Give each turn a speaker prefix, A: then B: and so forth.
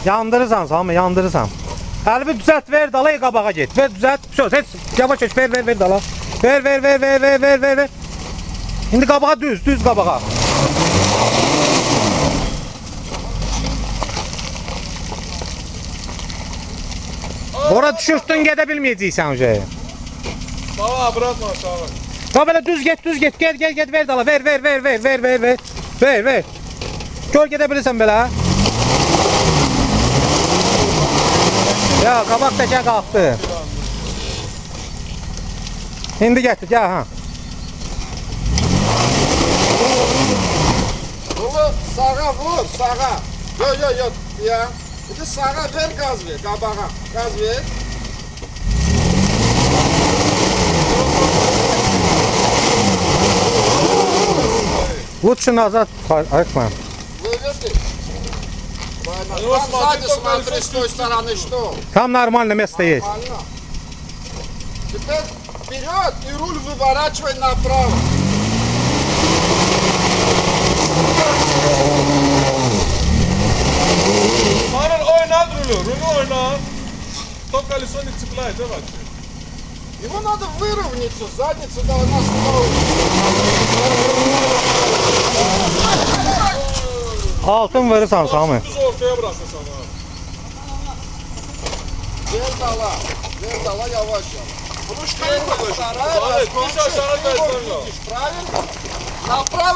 A: Yandırırsan Sami, yandırırsan. Elbi düzelt, ver dala, qabağa get. Ver düzelt. Söz, heç yavaş yavaş ver dala. Ver. İndi qabağa düz qabağa. Ora düşürdün, gedə bilməyəcəksən uje.
B: Baba bırakma sağ ol.
A: Ha belə düz get. Gel ver dala. Ver. Gör gedə bilirsən belə. Ya qabaq təkə qalxdı. İndi gətir, gəl ha.
C: Bunu sağa vur, sağa. Yok ya. İndi sağa ver gaz ver, qabağa. Gaz ver.
A: Лучше назад, Айкман.
C: Выведи. Там сзади смотри, с той стороны что.
A: Там нормально место есть.
C: Нормально. Теперь вперед и руль выворачивай направо.
B: Maral oynat rulü oynat. Top колесо цепляет, давай.
C: Его надо выровняться, задница должна снова.
A: Altın verirsen Sami.
B: Düz ortaya bırakırsan ha.
C: Ver дала yavaş. Ручка
B: Samet, bir aşağı kaysana.
C: правильно? Направо.